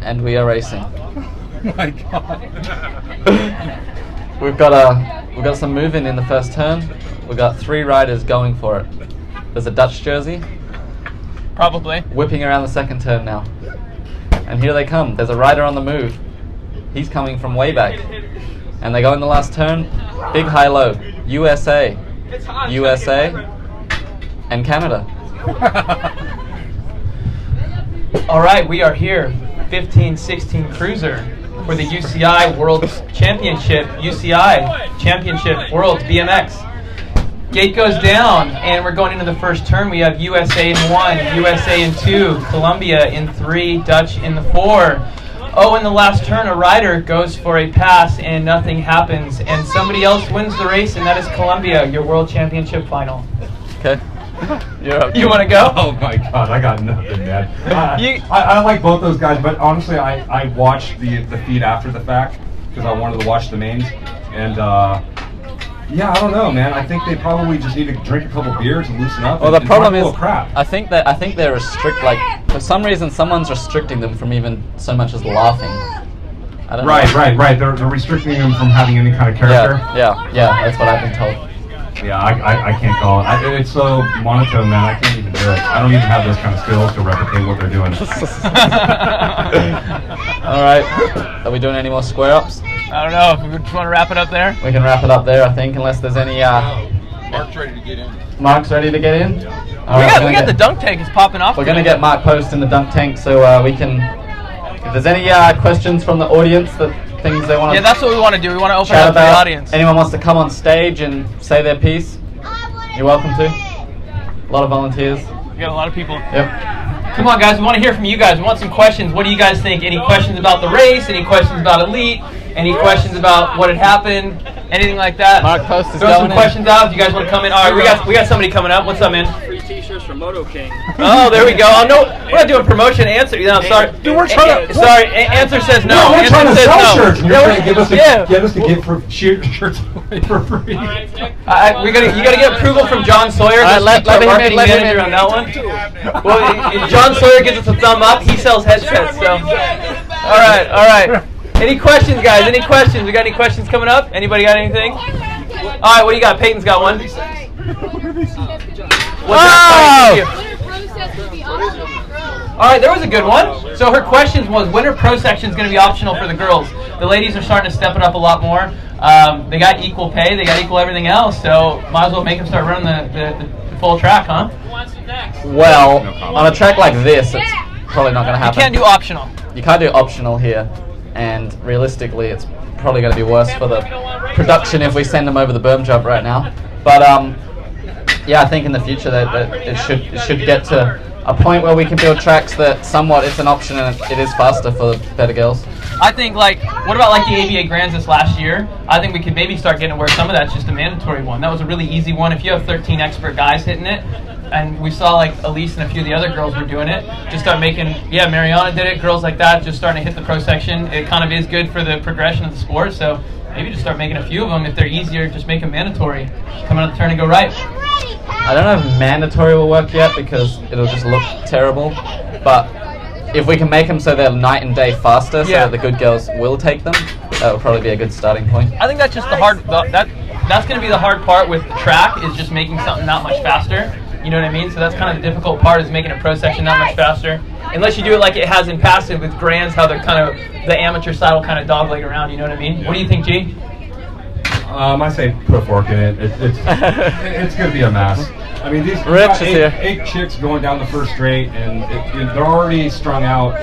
And we are racing. Oh my God. We've got some moving in the first turn. We've got 3 riders going for it. There's a Dutch jersey Probably. whipping around the second turn now. And here they come. There's a rider on the move. He's coming from way back. And they go in the last turn. Big high-low. USA. USA. And Canada. All right, we are here. 15-16 cruiser for the UCI World Championship. UCI Championship World BMX. Gate goes down, and we're going into the first turn. We have USA in 1, USA in 2, Colombia in 3, Dutch in the 4. Oh, in the last turn, a rider goes for a pass, and nothing happens. And somebody else wins the race, and that is Colombia, your World Championship final. Okay. You're up. You want to go? Oh my God, I got nothing, man. You- I like both those guys, but honestly, I watched the feed after the fact because I wanted to watch the mains, and yeah, I don't know, man. I think they probably just need to drink a couple beers and loosen up. Well, the and problem talk a is, little crap. I think they're like for some reason, someone's restricting them from even so much as laughing. I don't know. Right. They're restricting them from having any kind of character. Yeah. That's what I've been told. Yeah, I can't call it. It's so monotone, man. I can't even do it. I don't even have those kind of skills to replicate what they're doing. All right. Are we doing any more square ups? I don't know. If we just want to wrap it up there. We can wrap it up there, I think, unless there's any. Mark's ready to get in. Mark's ready to get in. We got the dunk tank is popping off. We're gonna get Mark Post in the dunk tank, so we can. If there's any questions from the audience, things they want to. Yeah, that's what we want to do. We want to open it chat up to the about. audience. Anyone wants to come on stage and say their piece? You're welcome to. A lot of volunteers. We got a lot of people. Yep. Come on, guys. We want to hear from you guys. We want some questions. What do you guys think? Any questions about the race? Any questions about Elite? Any questions about what had happened? Anything like that? Mark Post is Throw some going in. questions out if you guys want to come in. All right, we got somebody coming up. What's up, man? Free t-shirts from Moto King. Oh, there we go. Oh no, we're not doing promotion. Answer. No, sorry. Dude, we're trying to. Sorry, Answer says no. No, we're Answer trying to says sell no. shirts. And you're trying to get us to Yeah. get for shirts away for free. You gotta get approval from John Sawyer. All right, let him in, marketing let him manager in. on that one. Well, if John Sawyer gives us a thumb up, he sells headsets. So, all right. Any questions, guys? Any questions? We got any questions coming up? Anybody got anything? All right, what do you got? Peyton's got one. All right, there was a good one. So her question was, when are pro sections going to be optional for the girls? The ladies are starting to step it up a lot more. They got equal pay, they got equal everything else, so might as well make them start running the full track, huh? Who wants it next? Well, on a track like this, it's probably not going to You happen. can't do optional. You can't do optional here, and realistically, it's probably going to be worse for the production if we send them over the berm jump right now. But yeah, I think in the future that it should get to a point where we can build tracks that somewhat it's an option and it is faster for the better girls. I think, what about like the ABA Grands this last year? I think we could maybe start getting where some of that's just a mandatory one. That was a really easy one. If you have 13 expert guys hitting it, and we saw like Elise and a few of the other girls were doing it, just start making, Mariana did it, girls like that, just starting to hit the pro section. It kind of is good for the progression of the sport, so maybe just start making a few of them. If they're easier, just make them mandatory. Come out the turn and go right. I don't know if mandatory will work yet because it'll just look terrible, but if we can make them so they're night and day faster so that the good girls will take them, that would probably be a good starting point. I think that's just that's going to be the hard part with the track, is just making something that much faster. You know what I mean? So that's kind of the difficult part, is making a pro section that much faster. Unless you do it like it has in passive with Grands, how they're kind of, the amateur side will kind of dogleg around, you know what I mean? What do you think, G? I say put a fork in it. It's going to be a mess. I mean, these Rich is here. 8 chicks going down the first straight, and they're already strung out.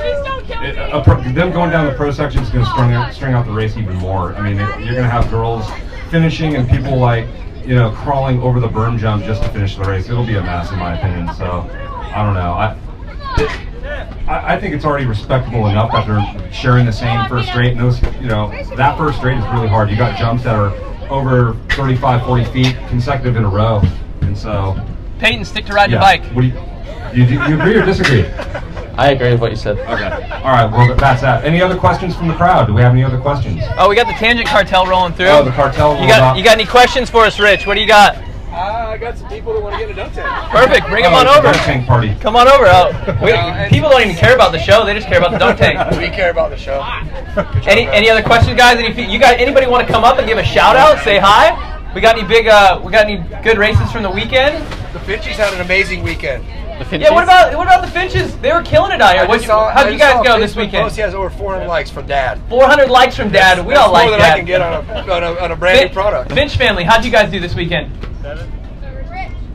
Them going down the pro section is going to string out the race even more. I mean, you're going to have girls finishing and people crawling over the berm jump just to finish the race. It'll be a mess, in my opinion. So, I don't know. I think it's already respectable enough that they're sharing the same first straight, and those, that first straight is really hard. You got jumps that are over 35, 40 feet consecutive in a row, and so. Peyton, stick to riding your bike. What do you agree or disagree? I agree with what you said. Okay. All right. Well, that's that. Any other questions from the crowd? Do we have any other questions? Oh, we got the Tangent Cartel rolling through. Oh, the cartel. You got any questions for us, Rich? What do you got? I got some people that want to get in a dunk tank. Perfect. Bring them on over. Dunk tank party. Come on over. People don't even care about the show. They just care about the dunk tank. We care about the show. Any other questions, guys? Anybody want to come up and give a shout out? Say hi. We got any good races from the weekend? The Finchies had an amazing weekend. Yeah. What about the Finches? They were killing it out here. How'd you guys go this weekend? He has over 400 likes from Dad. 400 likes from Dad. We all like more than that. I can get on a brand new product. Finch family, how'd you guys do this weekend?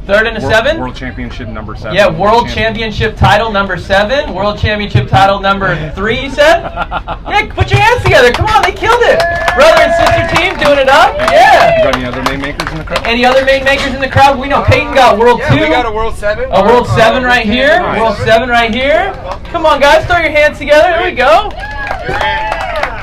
Third and a 7? World Championship number 7. Yeah, World Championship title number 7. World Championship title number 3, you said? Yeah, put your hands together. Come on, they killed it. Brother and sister team doing it up. Yeah. You got any other main makers in the crowd? Any other main makers in the crowd? We know Peyton got World 2. Yeah, we got a World 7. A World 7 right here. Nice. World 7 right here. Come on, guys, throw your hands together. There we go.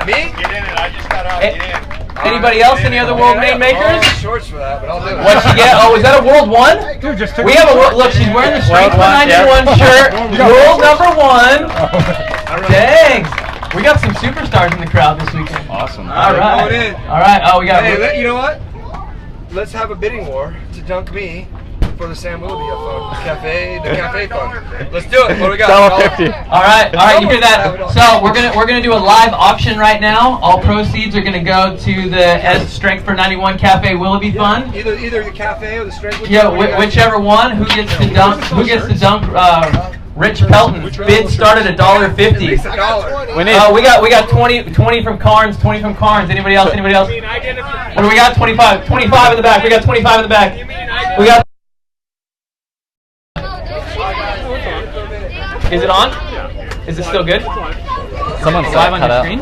Me? Get in it. I just got out. Get in. Anybody else? Any other world main makers? Shorts for that, but I'll do it. What'd she get? Oh, is that a World 1? Dude, just We have a world. Look, she's wearing the Strength 191 shirt. World number 1. Dang. We got some superstars in the crowd this weekend. Awesome. All right. Going in. All right. Oh, we got. Hey, you know what? Let's have a bidding war to dunk me for the Sam Willoughby fund. The cafe fund. Let's do it. What do we got? $1.50. All right, you hear that? So we're gonna do a live auction right now. All proceeds are gonna go to the Ed Strength for 91 Cafe Willoughby Fund. Either the cafe or the strength. Yeah, whichever one. Who gets to dunk? Who gets to dunk? Rich Pelton. Bid started at $1.50. $1. We got 20 from Carnes. 20 from Carnes. Anybody else? Anybody else? What do we got? 25. 25 in the back. We got 25 in the back. We got. Is it on? Is it still good? Someone's Live on cut your out. screen?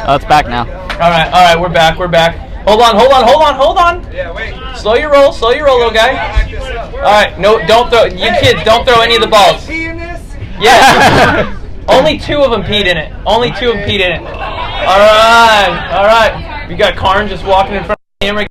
Oh, it's back now. All right, we're back. Hold on. Yeah, wait. Slow your roll, little guy. All right, no, don't throw. You kids, don't throw any of the balls. Pee in this? Yeah. Only 2 of them peed in it. Only 2 of them peed in it. All right. We got Karn just walking in front of the camera.